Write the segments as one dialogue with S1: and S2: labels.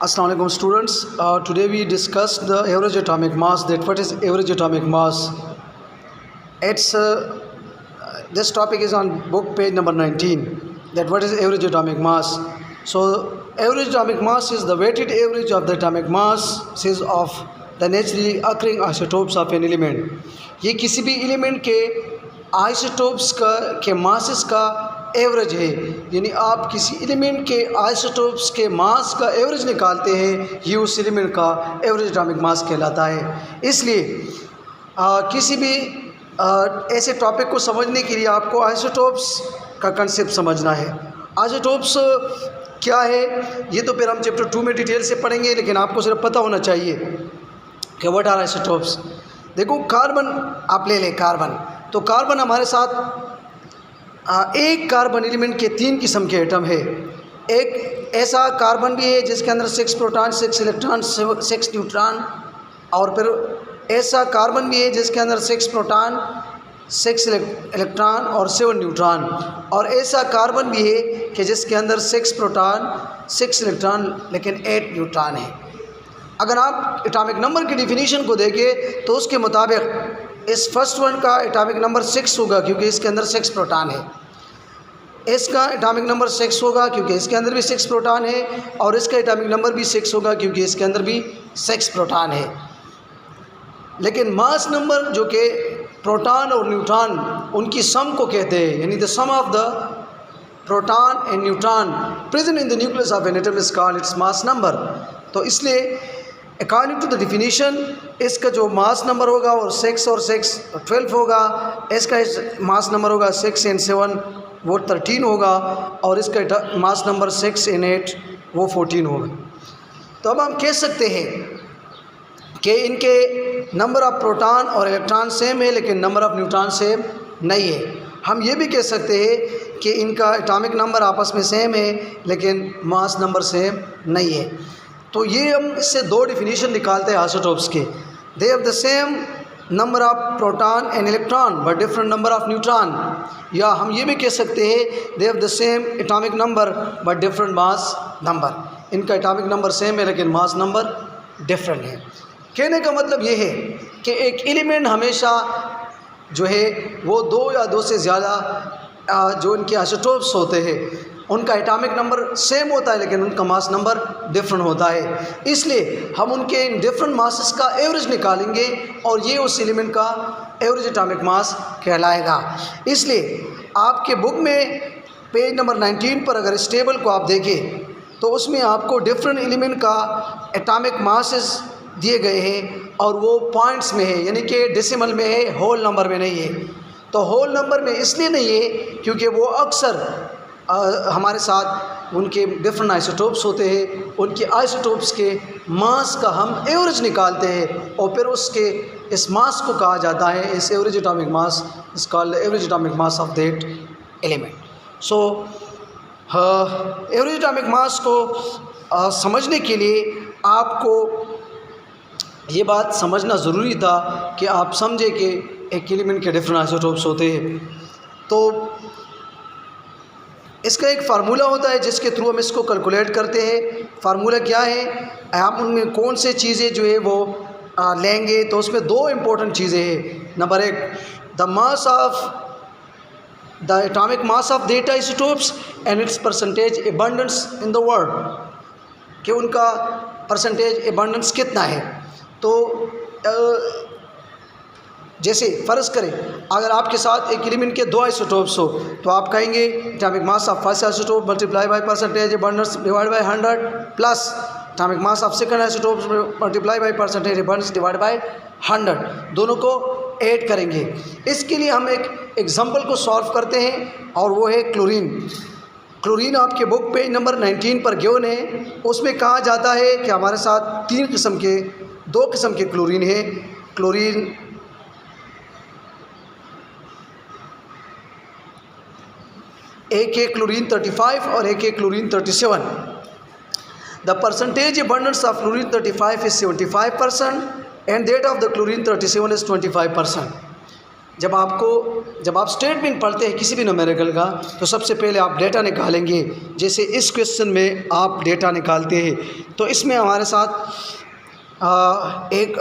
S1: Assalamu alaikum students. Today we discussed the average atomic mass. That what is average atomic mass? It's this topic is on book page number 19. That what is average atomic mass? So average atomic mass is the weighted average of the atomic masses of the naturally occurring isotopes of an element. ये किसी भी element के isotopes के masses का average है, यानी आप किसी एलिमेंट के आइसोटोप्स के मास का एवरेज निकालते हैं, ये उस एलिमेंट का एवरेज एटॉमिक मास कहलाता है। इसलिए किसी भी ऐसे टॉपिक को समझने के लिए आपको आइसोटोप्स का कंसेप्ट समझना है। आइसोटोप्स क्या है ये तो फिर हम चैप्टर 2 में डिटेल से पढ़ेंगे, लेकिन आपको सिर्फ पता होना चाहिए कि व्हाट आर आइसोटोप्स। देखो कार्बन आप ले लें, कार्बन तो कार्बन हमारे साथ एक कार्बन एलिमेंट के 3 किस्म के एटम है। एक ऐसा कार्बन भी है जिसके अंदर 6 प्रोटॉन 6 इलेक्ट्रॉन 6 न्यूट्रॉन, और फिर ऐसा कार्बन भी है जिसके अंदर 6 प्रोटॉन 6 इलेक्ट्रॉन और 7 न्यूट्रॉन, और ऐसा कार्बन भी है कि जिसके अंदर 6 प्रोटॉन 6 इलेक्ट्रॉन लेकिन 8 न्यूट्रॉन है। अगर आप एटॉमिक नंबर की डिफिनीशन को देखें तो उसके मुताबिक इस फर्स्ट वन का एटॉमिक नंबर 6 होगा क्योंकि इसके अंदर 6 प्रोटॉन है। इसका एटॉमिक नंबर 6 होगा क्योंकि इसके अंदर भी 6 प्रोटॉन है, और इसका एटॉमिक नंबर भी 6 होगा क्योंकि इसके अंदर भी 6 प्रोटॉन है। लेकिन मास नंबर जो कि प्रोटॉन और न्यूट्रॉन उनकी सम को कहते हैं, यानी the sum of the proton and neutron present in the nucleus of an atom is called its mass number. तो इसलिए अकॉर्डिंग टू द डिफिनीशन इसका जो मास नंबर होगा वो 6 और 6 12 होगा, इसका मास नंबर होगा 6 and 7 वो 13 होगा, और इसका मास नंबर 6 and 8 वो 14 होगा। तो अब हम कह सकते हैं कि इनके नंबर ऑफ़ प्रोटॉन और इलेक्ट्रॉन सेम है लेकिन नंबर ऑफ़ न्यूट्रॉन सेम नहीं है। हम ये भी कह सकते हैं कि इनका एटॉमिक नंबर आपस में सेम है लेकिन मास नंबर सेम नहीं है। तो ये हम इससे 2 डिफिनीशन निकालते हैं आइसोटोप्स के। They have the same number of proton and electron but different number of neutron, या हम ये भी कह सकते हैं they have the same atomic number but different mass number. इनका एटॉमिक नंबर सेम है लेकिन मास नंबर डिफरेंट है। कहने का मतलब ये है कि एक एलिमेंट हमेशा जो है वो 2 या 2 से ज़्यादा जो इनके आइसोटोप्स होते हैं उनका एटॉमिक नंबर सेम होता है लेकिन उनका मास नंबर डिफरेंट होता है। इसलिए हम उनके इन डिफरेंट मासेस का एवरेज निकालेंगे और ये उस एलिमेंट का एवरेज एटॉमिक मास कहलाएगा। इसलिए आपके बुक में पेज नंबर 19 पर अगर इस टेबल को आप देखें तो उसमें आपको डिफरेंट एलिमेंट का एटॉमिक मासेस दिए गए हैं, और वो पॉइंट्स में है, यानी कि डेसिमल में है, होल नंबर में नहीं है। तो होल नंबर में इसलिए नहीं है क्योंकि वो अक्सर हमारे साथ उनके डिफरेंट आइसोटोप्स होते हैं, उनके आइसोटोप्स के मास का हम एवरेज निकालते हैं और फिर उसके इस मास को कहा जाता है, इस average atomic mass is called average atomic mass of that element. So average atomic mass को समझने के लिए आपको ये बात समझना ज़रूरी था कि आप समझें कि एक एलिमेंट के डिफरेंट आइसोटोप्स होते हैं। तो इसका एक फार्मूला होता है जिसके थ्रू हम इसको कैलकुलेट करते हैं। फार्मूला क्या है, हम उनमें कौन से चीज़ें जो है वो लेंगे, तो उसमें 2 इम्पोर्टेंट चीज़ें हैं। Number 1 the mass of the atomic mass of that isotopes and it's percentage abundance in the world, कि उनका परसेंटेज एबंडेंस कितना है। तो जैसे फ़र्ज़ करें अगर आपके साथ एक एलिमेंट के 2 आइसोटोप्स हो तो आप कहेंगे atomic mass of first isotope multiply by percentage abundance divide by 100 plus atomic mass of second isotope multiply by percentage abundance divide by 100, दोनों को ऐड करेंगे। इसके लिए हम एक एग्जांपल को सॉल्व करते हैं और वो है क्लोरीन। क्लोरीन आपके बुक पेज नंबर 19 पर गिवन है। उसमें कहा जाता है कि हमारे साथ 2 किस्म के क्लोरीन है। क्लोरीन एक है क्लोरीन 35 और एक है chlorine 37। The percentage abundance of chlorine 35 is 75% and that of the chlorine 37 is 25%। जब आप स्टेटमेंट पढ़ते हैं किसी भी न्यूमेरिकल का, तो सबसे पहले आप डेटा निकालेंगे। जैसे इस क्वेश्चन में आप डेटा निकालते हैं, तो इसमें हमारे साथ एक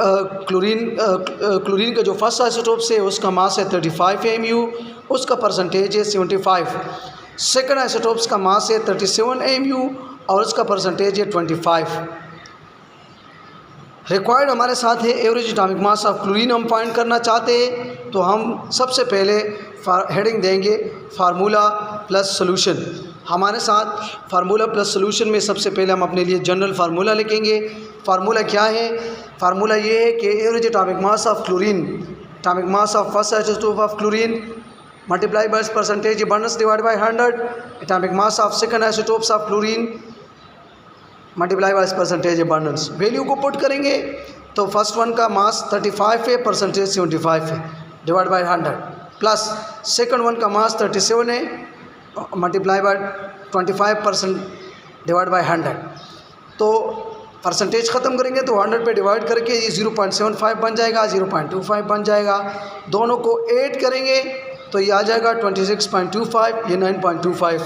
S1: क्लोरीन का जो फर्स्ट आइसोटोप है उसका मास है 35 mu, उसका परसेंटेज है 75। सेकंड आइसोटोप्स का मास है 37 mu और उसका परसेंटेज है 25। रिक्वायर्ड हमारे साथ है average atomic mass of chlorine. हम फाइंड करना चाहते हैं तो हम सबसे पहले हेडिंग देंगे फार्मूला प्लस सोल्यूशन। हमारे साथ फार्मूला प्लस सोल्यूशन में सबसे पहले हम अपने लिए जनरल फार्मूला लिखेंगे। फार्मूला क्या है? फार्मूला ये है कि average atomic mass of chlorine, atomic mass of first isotope of chlorine multiply by percentage abundance divide by 100, atomic mass of second isotopes of chlorine multiply by percentage abundance. Value को put करेंगे तो first one का मास 35 है, percentage 75 है, divide by 100, plus second one का मास 37 है, multiply by 25% divide by 100। तो percentage ख़त्म करेंगे तो 100 पे डिवाइड करके ये 0.75 बन जाएगा, 0.25 बन जाएगा। दोनों को ऐड करेंगे तो ये आ जाएगा 26.25, ये 9.25।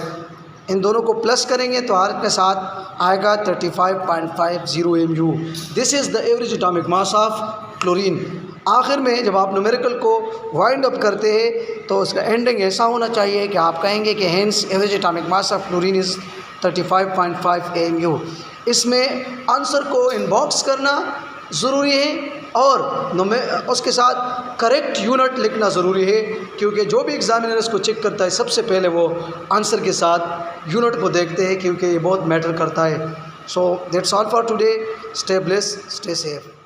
S1: इन दोनों को प्लस करेंगे तो आर के साथ आएगा 35.50 mu। This is the average atomic mass of chlorine. आखिर में जब आप न्यूमेरिकल को वाइंड अप करते हैं तो उसका एंडिंग ऐसा होना चाहिए कि आप कहेंगे कि hence average atomic mass of chlorine is 35.5 mu। इसमें आंसर को इनबॉक्स करना ज़रूरी है और उसके साथ करेक्ट यूनिट लिखना ज़रूरी है, क्योंकि जो भी एग्जामिनर इसको चेक करता है सबसे पहले वो आंसर के साथ यूनिट को देखते हैं, क्योंकि ये बहुत मैटर करता है। So that's all for today. Stay blessed, stay safe.